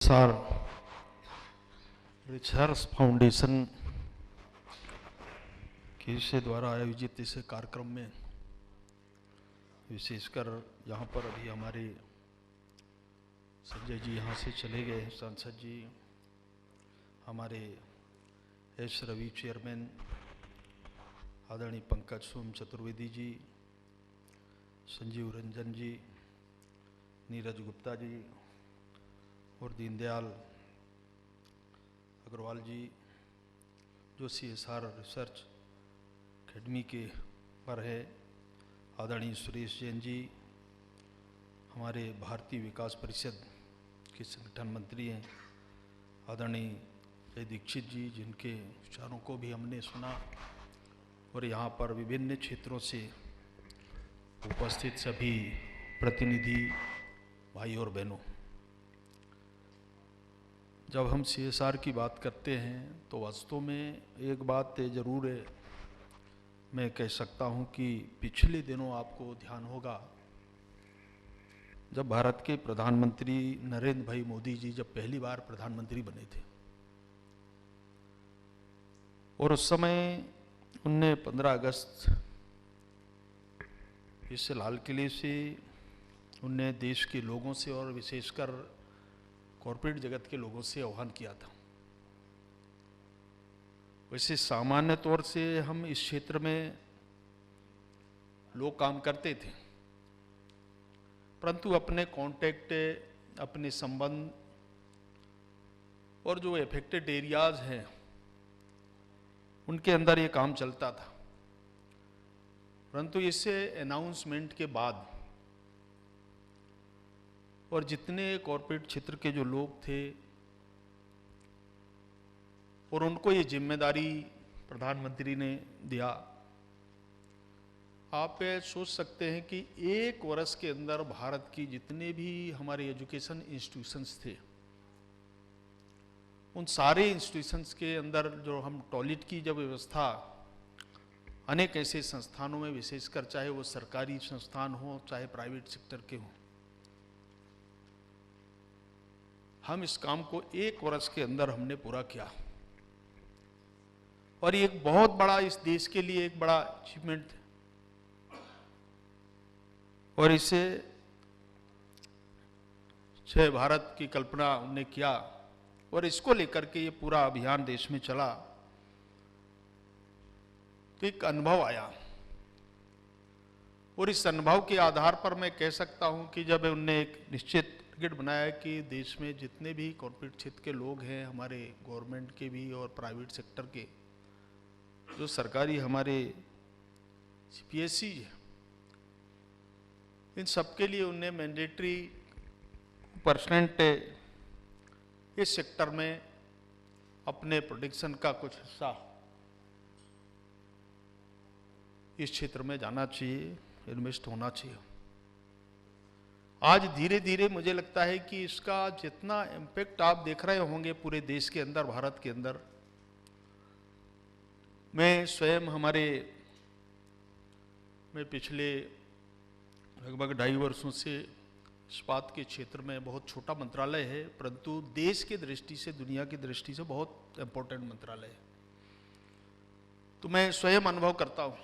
सार research foundation के से द्वारा आयोजित इस कार्यक्रम में विशेषकर यहाँ पर अभी हमारे संजय जी यहाँ से चले गए हैं, सांसद जी, हमारे एस रवि चेयरमैन, आदरणीय पंकज सोम चतुर्वेदी जी, संजीव रंजन जी, नीरज गुप्ता जी और दीनदयाल अग्रवाल जी जो CSR रिसर्च अकेडमी के पर है, आदरणीय सुरेश जैन जी, हमारे भारतीय विकास परिषद के संगठन मंत्री हैं, आदरणीय जय दीक्षित जी जिनके विचारों को भी हमने सुना, और यहाँ पर विभिन्न क्षेत्रों से उपस्थित सभी प्रतिनिधि भाई और बहनों। जब हम CSR की बात करते हैं तो वास्तव में एक बात ज़रूर है, मैं कह सकता हूं कि पिछले दिनों आपको ध्यान होगा जब भारत के प्रधानमंत्री नरेंद्र भाई मोदी जी जब पहली बार प्रधानमंत्री बने थे और उस समय उनने 15 अगस्त इस लाल किले से उनने देश के लोगों से और विशेषकर कॉर्पोरेट जगत के लोगों से आह्वान किया था। वैसे सामान्य तौर से हम इस क्षेत्र में लोग काम करते थे, परंतु अपने कॉन्टैक्ट, अपने संबंध और जो एफेक्टेड एरियाज हैं उनके अंदर ये काम चलता था। परंतु इससे अनाउंसमेंट के बाद और जितने कॉर्पोरेट क्षेत्र के जो लोग थे और उनको ये जिम्मेदारी प्रधानमंत्री ने दिया, आप सोच सकते हैं कि एक वर्ष के अंदर भारत की जितने भी हमारे एजुकेशन इंस्टीट्यूशंस थे उन सारे इंस्टीट्यूशंस के अंदर जो हम टॉयलेट की जब व्यवस्था अनेक ऐसे संस्थानों में, विशेषकर चाहे वो सरकारी संस्थान हो चाहे प्राइवेट सेक्टर के हों, हम इस काम को एक वर्ष के अंदर हमने पूरा किया और ये एक बहुत बड़ा इस देश के लिए एक बड़ा अचीवमेंट है। और इसे छह भारत की कल्पना उन्होंने किया और इसको लेकर के ये पूरा अभियान देश में चला तो एक अनुभव आया और इस अनुभव के आधार पर मैं कह सकता हूं कि जब उनने एक निश्चित टारगेट बनाया कि देश में जितने भी कॉर्पोरेट क्षेत्र के लोग हैं, हमारे गवर्नमेंट के भी और प्राइवेट सेक्टर के, जो सरकारी हमारे CPSE है, इन सबके लिए उन्हें मैंडेटरी % इस सेक्टर में अपने प्रोडक्शन का कुछ हिस्सा इस क्षेत्र में जाना चाहिए, इन्वेस्ट होना चाहिए। आज धीरे धीरे मुझे लगता है कि इसका जितना इम्पैक्ट आप देख रहे होंगे पूरे देश के अंदर, भारत के अंदर, मैं स्वयं मैं पिछले लगभग 2.5 वर्षों से इस्पात के क्षेत्र में, बहुत छोटा मंत्रालय है परंतु देश की दृष्टि से, दुनिया की दृष्टि से बहुत इम्पोर्टेंट मंत्रालय है, तो मैं स्वयं अनुभव करता हूँ।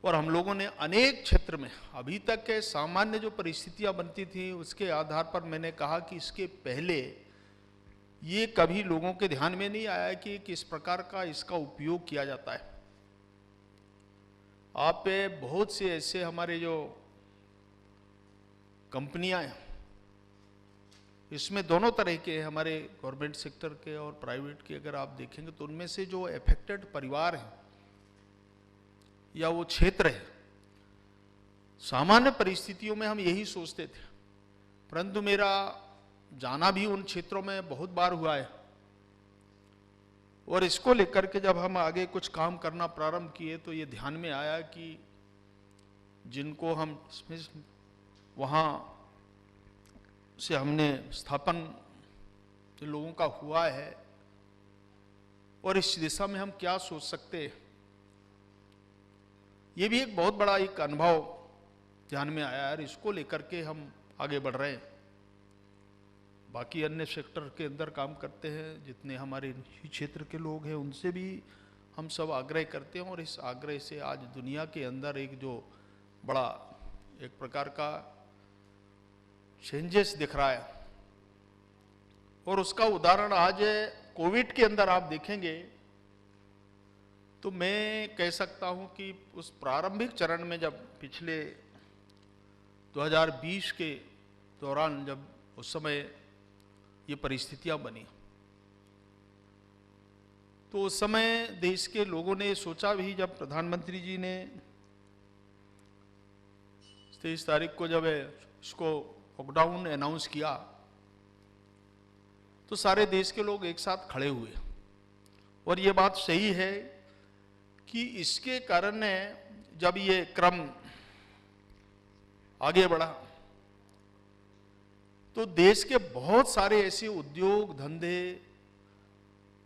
और हम लोगों ने अनेक क्षेत्र में अभी तक के सामान्य जो परिस्थितियां बनती थी उसके आधार पर मैंने कहा कि इसके पहले ये कभी लोगों के ध्यान में नहीं आया कि किस प्रकार का इसका उपयोग किया जाता है। आप बहुत से ऐसे हमारे जो कंपनियां हैं, इसमें दोनों तरह के, हमारे गवर्नमेंट सेक्टर के और प्राइवेट के, अगर आप देखेंगे तो उनमें से जो अफेक्टेड परिवार हैं या वो क्षेत्र है, सामान्य परिस्थितियों में हम यही सोचते थे, परंतु मेरा जाना भी उन क्षेत्रों में बहुत बार हुआ है और इसको लेकर के जब हम आगे कुछ काम करना प्रारंभ किए तो ये ध्यान में आया कि जिनको हम वहाँ से हमने स्थापन लोगों का हुआ है और इस दिशा में हम क्या सोच सकते हैं, ये भी एक बहुत बड़ा एक अनुभव ध्यान में आया और इसको लेकर के हम आगे बढ़ रहे हैं। बाकी अन्य सेक्टर के अंदर काम करते हैं, जितने हमारे निजी क्षेत्र के लोग हैं, उनसे भी हम सब आग्रह करते हैं। और इस आग्रह से आज दुनिया के अंदर एक जो बड़ा एक प्रकार का चेंजेस दिख रहा है, और उसका उदाहरण आज कोविड के अंदर आप देखेंगे तो मैं कह सकता हूं कि उस प्रारंभिक चरण में जब पिछले 2020 के दौरान जब उस समय ये परिस्थितियां बनी, तो उस समय देश के लोगों ने सोचा भी, जब प्रधानमंत्री जी ने 23 तारीख को जब इसको लॉकडाउन अनाउंस किया, तो सारे देश के लोग एक साथ खड़े हुए। और ये बात सही है कि इसके कारण जब ये क्रम आगे बढ़ा तो देश के बहुत सारे ऐसे उद्योग धंधे,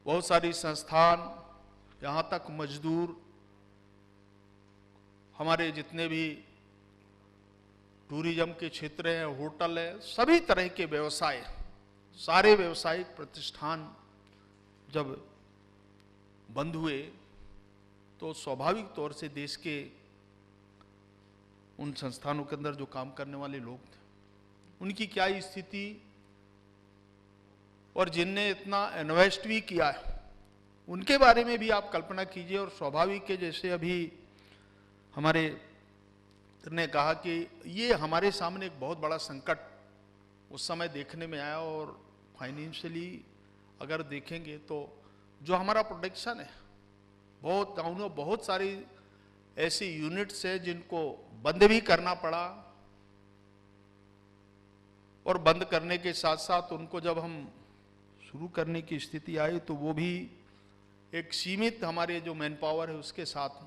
बहुत सारी संस्थान, यहाँ तक मजदूर, हमारे जितने भी टूरिज्म के क्षेत्र हैं, होटल है, सभी तरह के व्यवसाय, सारे व्यावसायिक प्रतिष्ठान जब बंद हुए तो स्वाभाविक तौर से देश के उन संस्थानों के अंदर जो काम करने वाले लोग थे, उनकी क्या स्थिति, और जिनने इतना इन्वेस्ट भी किया है उनके बारे में भी आप कल्पना कीजिए। और स्वाभाविक है, जैसे अभी हमारे ने कहा कि ये हमारे सामने एक बहुत बड़ा संकट उस समय देखने में आया, और फाइनेंशियली अगर देखेंगे तो जो हमारा प्रोडक्शन है, बहुत गाँव बहुत सारी ऐसी यूनिट्स है जिनको बंद भी करना पड़ा, और बंद करने के साथ साथ उनको जब हम शुरू करने की स्थिति आई तो वो भी एक सीमित हमारे जो मैन पावर है उसके साथ।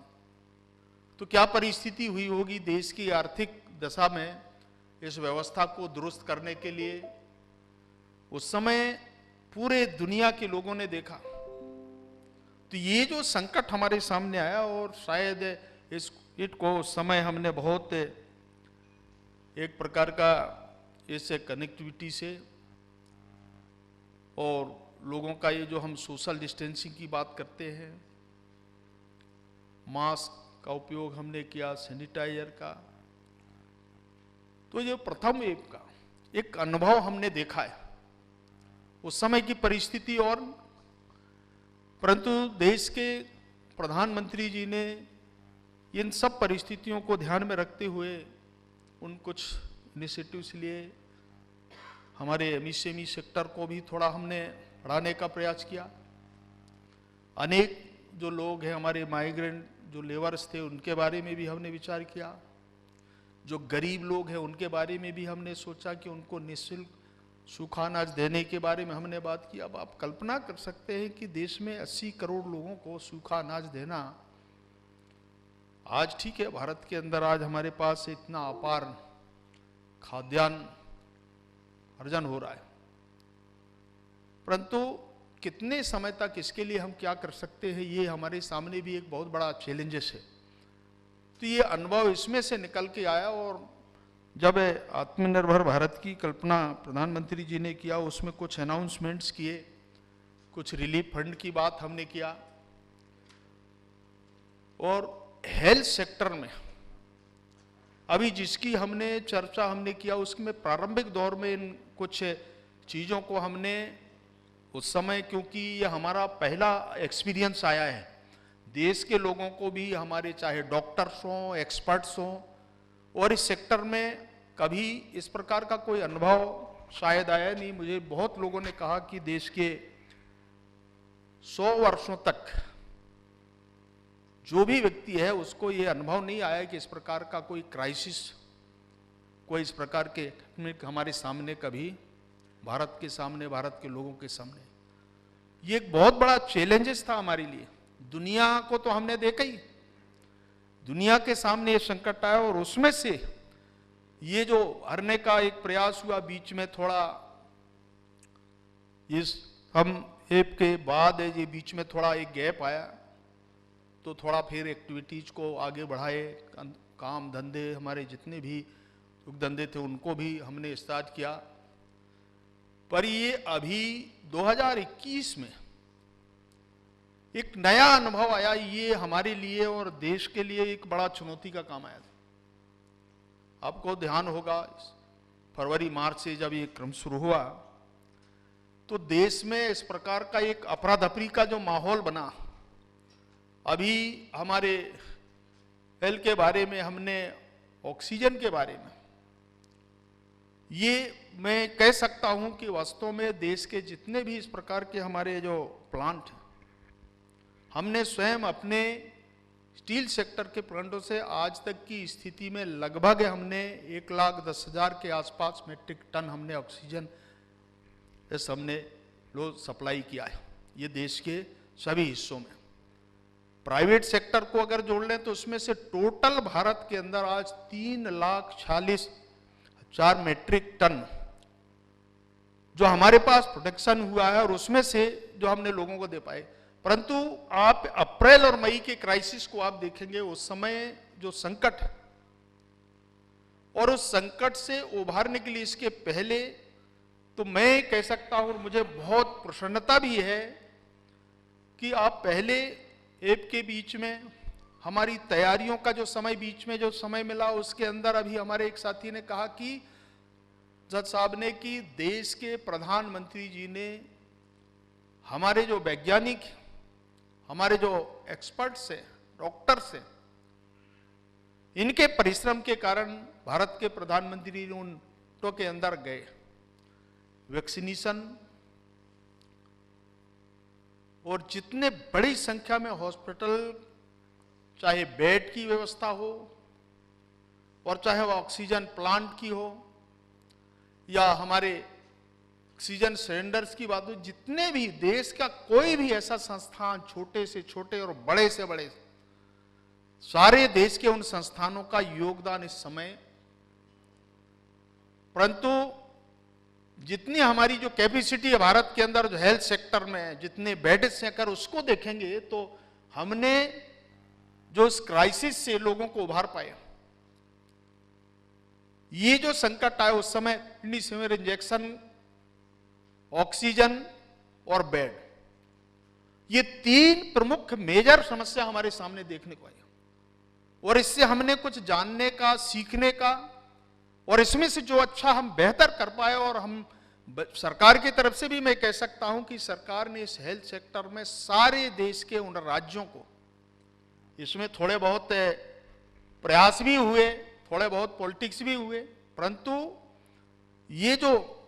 तो क्या परिस्थिति हुई होगी देश की आर्थिक दशा में इस व्यवस्था को दुरुस्त करने के लिए, उस समय पूरे दुनिया के लोगों ने देखा। तो ये जो संकट हमारे सामने आया, और शायद इसको उस समय हमने बहुत एक प्रकार का इससे कनेक्टिविटी से, और लोगों का ये जो हम सोशल डिस्टेंसिंग की बात करते हैं, मास्क का उपयोग हमने किया, सैनिटाइजर का, तो ये प्रथम वेव का एक अनुभव हमने देखा है उस समय की परिस्थिति। और परंतु देश के प्रधानमंत्री जी ने इन सब परिस्थितियों को ध्यान में रखते हुए उन कुछ इनिशिएटिव्स लिए। हमारे एमएसएमई सेक्टर को भी थोड़ा हमने बढ़ाने का प्रयास किया। अनेक जो लोग हैं हमारे माइग्रेंट जो लेबर्स थे उनके बारे में भी हमने विचार किया। जो गरीब लोग हैं उनके बारे में भी हमने सोचा कि उनको निःशुल्क सूखा अनाज देने के बारे में हमने बात की। अब आप कल्पना कर सकते हैं कि देश में 80 करोड़ लोगों को सूखा अनाज देना, आज ठीक है भारत के अंदर आज हमारे पास इतना अपार खाद्यान्न अर्जन हो रहा है, परंतु कितने समय तक इसके लिए हम क्या कर सकते हैं, ये हमारे सामने भी एक बहुत बड़ा चैलेंजेस है। तो ये अनुभव इसमें से निकल के आया, और जब आत्मनिर्भर भारत की कल्पना प्रधानमंत्री जी ने किया, उसमें कुछ अनाउंसमेंट्स किए, कुछ रिलीफ फंड की बात हमने किया, और हेल्थ सेक्टर में अभी जिसकी हमने चर्चा हमने किया उसमें प्रारंभिक दौर में इन कुछ चीज़ों को हमने उस समय, क्योंकि ये हमारा पहला एक्सपीरियंस आया है, देश के लोगों को भी, हमारे चाहे डॉक्टर्स हों, एक्सपर्ट्स हों, और इस सेक्टर में कभी इस प्रकार का कोई अनुभव शायद आया नहीं। मुझे बहुत लोगों ने कहा कि देश के 100 वर्षों तक जो भी व्यक्ति है उसको ये अनुभव नहीं आया कि इस प्रकार का कोई क्राइसिस, कोई इस प्रकार के हमारे सामने कभी, भारत के सामने, भारत के लोगों के सामने। ये एक बहुत बड़ा चैलेंजेस था हमारे लिए। दुनिया को तो हमने देखा ही, दुनिया के सामने ये संकट आया, और उसमें से ये जो हरने का एक प्रयास हुआ, बीच में थोड़ा इस हम ऐप के बाद ये बीच में थोड़ा एक गैप आया, तो थोड़ा फिर एक्टिविटीज को आगे बढ़ाए, काम धंधे हमारे जितने भी धंधे थे उनको भी हमने स्टार्ट किया। पर ये अभी 2021 में एक नया अनुभव आया, ये हमारे लिए और देश के लिए एक बड़ा चुनौती का काम आया था। आपको ध्यान होगा फरवरी मार्च से जब ये क्रम शुरू हुआ तो देश में इस प्रकार का एक अफरा-तफरी का जो माहौल बना। अभी हमारे हेल्थ के बारे में, हमने ऑक्सीजन के बारे में, ये मैं कह सकता हूं कि वास्तव में देश के जितने भी इस प्रकार के हमारे जो प्लांट हैं, हमने स्वयं अपने स्टील सेक्टर के प्लांटों से आज तक की स्थिति में लगभग हमने 1,10,000 के आसपास मेट्रिक टन हमने ऑक्सीजन हमने लो सप्लाई किया है, ये देश के सभी हिस्सों में। प्राइवेट सेक्टर को अगर जोड़ लें तो उसमें से टोटल भारत के अंदर आज 3,46,000 मेट्रिक टन जो हमारे पास प्रोडक्शन हुआ है और उसमें से जो हमने लोगों को दे पाए। परंतु आप अप्रैल और मई के क्राइसिस को आप देखेंगे, उस समय जो संकट है और उस संकट से उभारने के लिए इसके पहले तो मैं कह सकता हूं, मुझे बहुत प्रसन्नता भी है कि आप पहले ऐप के बीच में हमारी तैयारियों का जो समय बीच में जो समय मिला उसके अंदर अभी हमारे एक साथी ने कहा कि जज साहब ने कि देश के प्रधानमंत्री जी ने हमारे जो वैज्ञानिक, हमारे जो एक्सपर्ट्स हैं, डॉक्टर्स हैं, इनके परिश्रम के कारण भारत के प्रधानमंत्री उन के अंदर गए। वैक्सीनेशन और जितने बड़ी संख्या में हॉस्पिटल, चाहे बेड की व्यवस्था हो और चाहे वो ऑक्सीजन प्लांट की हो या हमारे ऑक्सीजन सिलेंडर्स की बात हो, जितने भी देश का कोई भी ऐसा संस्थान, छोटे से छोटे और बड़े से बड़े, सारे देश के उन संस्थानों का योगदान इस समय, परंतु जितनी हमारी जो कैपेसिटी है भारत के अंदर जो हेल्थ सेक्टर में, जितने बेड्स हैं, अगर उसको देखेंगे तो हमने जो इस क्राइसिस से लोगों को उभार पाए। ये जो संकट आया उस समय रेमडेसिविर इंजेक्शन, ऑक्सीजन और बेड, ये तीन प्रमुख मेजर समस्या हमारे सामने देखने को आई और इससे हमने कुछ जानने का, सीखने का और इसमें से जो अच्छा हम बेहतर कर पाए। और हम सरकार की तरफ से भी मैं कह सकता हूं कि सरकार ने इस हेल्थ सेक्टर में सारे देश के उन राज्यों को, इसमें थोड़े बहुत प्रयास भी हुए, थोड़े बहुत पॉलिटिक्स भी हुए, परंतु ये जो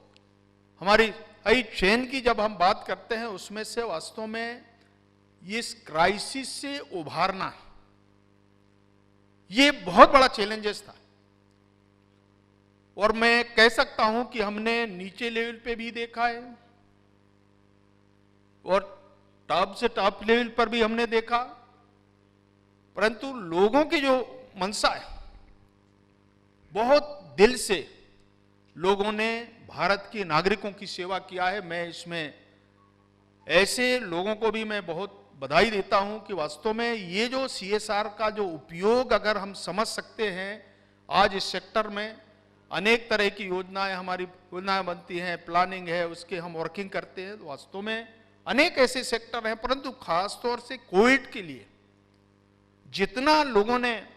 हमारी चेन की जब हम बात करते हैं उसमें से वास्तव में ये इस क्राइसिस से उभारना, ये बहुत बड़ा चैलेंजेस था। और मैं कह सकता हूं कि हमने नीचे लेवल पे भी देखा है और टॉप से टॉप लेवल पर भी हमने देखा, परंतु लोगों की जो मंशा है, बहुत दिल से लोगों ने भारत के नागरिकों की सेवा किया है। मैं इसमें ऐसे लोगों को भी मैं बहुत बधाई देता हूं कि वास्तव में ये जो CSR का जो उपयोग अगर हम समझ सकते हैं, आज इस सेक्टर में अनेक तरह की योजनाएं, हमारी योजनाएं बनती हैं, प्लानिंग है, उसके हम वर्किंग करते हैं, तो वास्तव में अनेक ऐसे सेक्टर हैं, परंतु खासतौर से कोविड के लिए जितना लोगों ने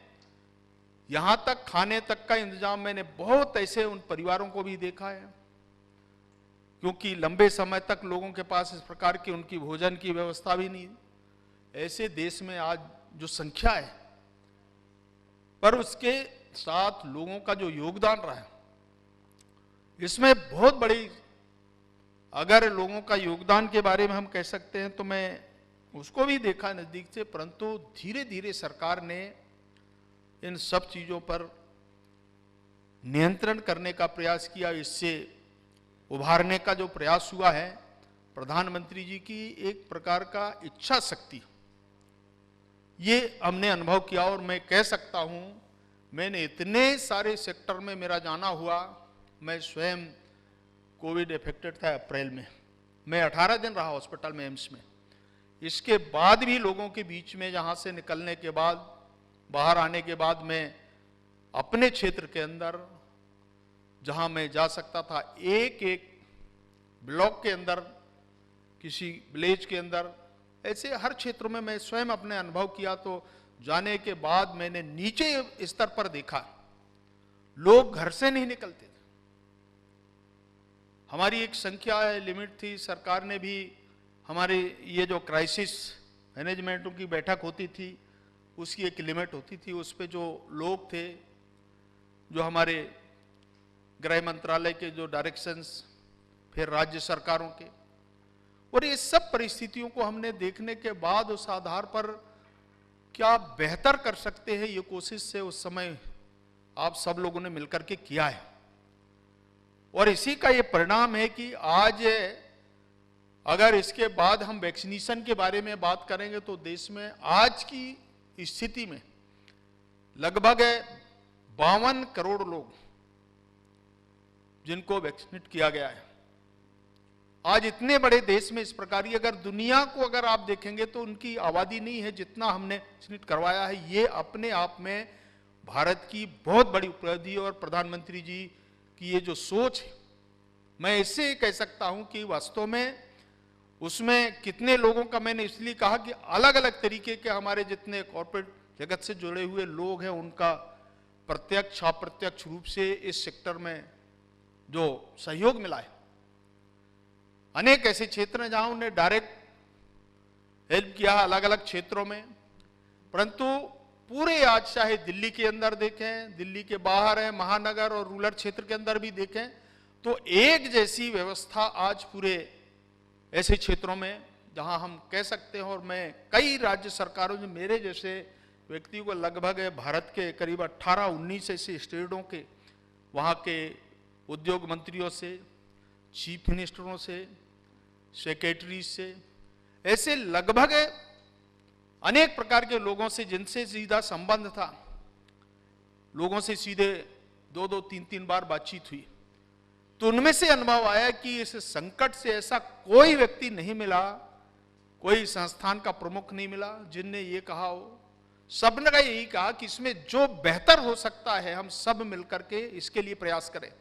यहां तक खाने तक का इंतजाम, मैंने बहुत ऐसे उन परिवारों को भी देखा है, क्योंकि लंबे समय तक लोगों के पास इस प्रकार की उनकी भोजन की व्यवस्था भी नहीं। ऐसे देश में आज जो संख्या है, पर उसके साथ लोगों का जो योगदान रहा है, इसमें बहुत बड़ी, अगर लोगों का योगदान के बारे में हम कह सकते हैं तो मैं उसको भी देखा नजदीक से, परंतु धीरे धीरे सरकार ने इन सब चीजों पर नियंत्रण करने का प्रयास किया। इससे उभारने का जो प्रयास हुआ है, प्रधानमंत्री जी की एक प्रकार का इच्छा शक्ति, ये हमने अनुभव किया। और मैं कह सकता हूं, मैंने इतने सारे सेक्टर में मेरा जाना हुआ, मैं स्वयं कोविड इफेक्टेड था अप्रैल में, मैं 18 दिन रहा हॉस्पिटल में, एम्स में। इसके बाद भी लोगों के बीच में, जहां से निकलने के बाद, बाहर आने के बाद, मैं अपने क्षेत्र के अंदर जहां मैं जा सकता था, एक एक ब्लॉक के अंदर, किसी विलेज के अंदर, ऐसे हर क्षेत्र में मैं स्वयं अपने अनुभव किया। तो जाने के बाद मैंने नीचे स्तर पर देखा, लोग घर से नहीं निकलते थे। हमारी एक संख्या लिमिट थी, सरकार ने भी हमारे ये जो क्राइसिस मैनेजमेंट की बैठक होती थी उसकी एक लिमिट होती थी, उस पे जो लोग थे, जो हमारे गृह मंत्रालय के जो डायरेक्शंस, फिर राज्य सरकारों के, और ये सब परिस्थितियों को हमने देखने के बाद उस आधार पर क्या बेहतर कर सकते हैं, ये कोशिश से उस समय आप सब लोगों ने मिलकर के किया है। और इसी का ये परिणाम है कि आज अगर इसके बाद हम वैक्सीनेशन के बारे में बात करेंगे तो देश में आज की स्थिति में लगभग 52 करोड़ लोग जिनको वैक्सीनेट किया गया है। आज इतने बड़े देश में इस प्रकार की अगर दुनिया को अगर आप देखेंगे तो उनकी आबादी नहीं है जितना हमने वैक्सीनेट करवाया है। ये अपने आप में भारत की बहुत बड़ी उपलब्धि और प्रधानमंत्री जी की ये जो सोच है, मैं इससे कह सकता हूं कि वास्तव में उसमें कितने लोगों का, मैंने इसलिए कहा कि अलग अलग तरीके के हमारे जितने कॉर्पोरेट जगत से जुड़े हुए लोग हैं उनका प्रत्यक्ष अप्रत्यक्ष रूप से इस सेक्टर में जो सहयोग मिला है। अनेक ऐसे क्षेत्र हैं जहां उन्हें डायरेक्ट हेल्प किया अलग अलग क्षेत्रों में, परंतु पूरे आज चाहे दिल्ली के अंदर देखें, दिल्ली के बाहर है, महानगर और रूरल क्षेत्र के अंदर भी देखें, तो एक जैसी व्यवस्था आज पूरे ऐसे क्षेत्रों में जहां हम कह सकते हैं। और मैं कई राज्य सरकारों जो मेरे जैसे व्यक्तियों को लगभग भारत के करीब 18-19 ऐसे स्टेटों के वहां के उद्योग मंत्रियों से, चीफ मिनिस्टरों से, सेक्रेटरी से, ऐसे लगभग अनेक प्रकार के लोगों से जिनसे सीधा संबंध था, लोगों से सीधे 2-2, 3-3 बार बातचीत हुई, तो उनमें से अनुभव आया कि इस संकट से ऐसा कोई व्यक्ति नहीं मिला, कोई संस्थान का प्रमुख नहीं मिला जिनने ये कहा हो। सबने का यही कहा कि इसमें जो बेहतर हो सकता है हम सब मिलकर के इसके लिए प्रयास करें।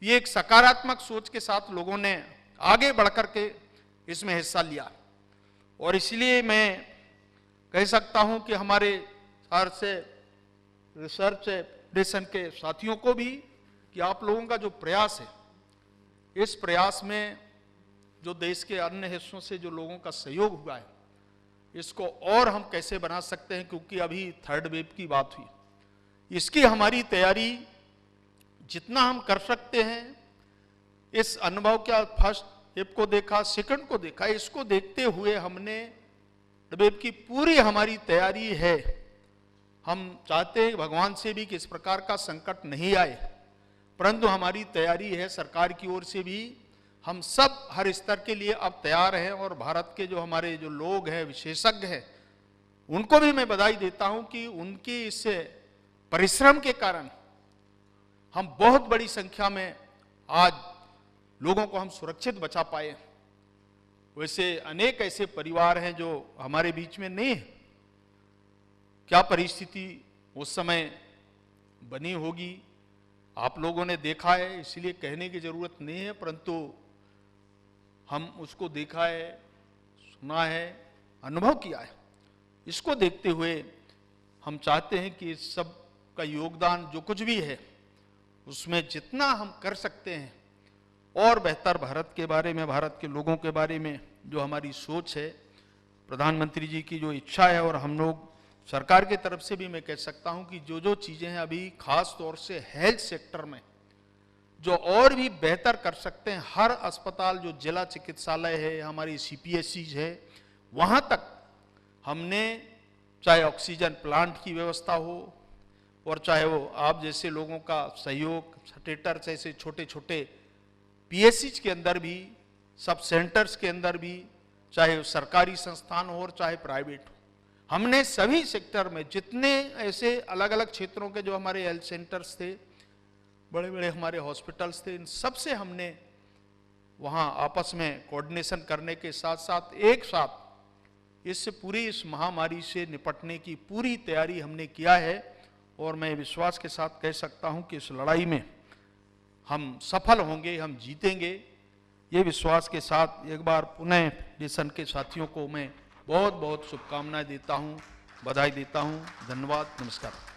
ये एक सकारात्मक सोच के साथ लोगों ने आगे बढ़कर के इसमें हिस्सा लिया। और इसलिए मैं कह सकता हूं कि हमारे हर से रिसर्च फाउंडेशन के साथियों को भी कि आप लोगों का जो प्रयास है, इस प्रयास में जो देश के अन्य हिस्सों से जो लोगों का सहयोग हुआ है, इसको और हम कैसे बना सकते हैं, क्योंकि अभी थर्ड वेव की बात हुई, इसकी हमारी तैयारी जितना हम कर सकते हैं, इस अनुभव का फर्स्ट वेव को देखा, सेकंड को देखा, इसको देखते हुए हमने वेव की पूरी हमारी तैयारी है। हम चाहते हैं भगवान से भी कि इस प्रकार का संकट नहीं आए, परंतु हमारी तैयारी है सरकार की ओर से भी, हम सब हर स्तर के लिए अब तैयार हैं। और भारत के जो हमारे जो लोग हैं, विशेषज्ञ हैं, उनको भी मैं बधाई देता हूं कि उनके इस परिश्रम के कारण हम बहुत बड़ी संख्या में आज लोगों को हम सुरक्षित बचा पाए। वैसे अनेक ऐसे परिवार हैं जो हमारे बीच में नहीं है। क्या परिस्थिति उस समय बनी होगी आप लोगों ने देखा है, इसलिए कहने की जरूरत नहीं है, परंतु हम उसको देखा है, सुना है, अनुभव किया है। इसको देखते हुए हम चाहते हैं कि इस सब का योगदान जो कुछ भी है उसमें जितना हम कर सकते हैं और बेहतर भारत के बारे में, भारत के लोगों के बारे में जो हमारी सोच है, प्रधानमंत्री जी की जो इच्छा है, और हम लोग सरकार की तरफ से भी मैं कह सकता हूं कि जो जो चीजें हैं अभी खास तौर से हेल्थ सेक्टर में जो और भी बेहतर कर सकते हैं, हर अस्पताल जो जिला चिकित्सालय है, हमारी CPSC है, वहां तक हमने चाहे ऑक्सीजन प्लांट की व्यवस्था हो और चाहे वो आप जैसे लोगों का सहयोग, स्टेटर जैसे छोटे छोटे PSCs के अंदर भी, सब सेंटर्स के अंदर भी, चाहे सरकारी संस्थान हो और चाहे प्राइवेट हो, हमने सभी सेक्टर में जितने ऐसे अलग अलग क्षेत्रों के जो हमारे हेल्थ सेंटर्स थे, बड़े बड़े हमारे हॉस्पिटल्स थे, इन सब से हमने वहाँ आपस में कोऑर्डिनेशन करने के साथ साथ एक साथ इस महामारी से निपटने की पूरी तैयारी हमने किया है। और मैं विश्वास के साथ कह सकता हूँ कि इस लड़ाई में हम सफल होंगे, हम जीतेंगे। ये विश्वास के साथ एक बार पुनः मिशन के साथियों को मैं बहुत बहुत शुभकामनाएं देता हूँ, बधाई देता हूँ। धन्यवाद, नमस्कार।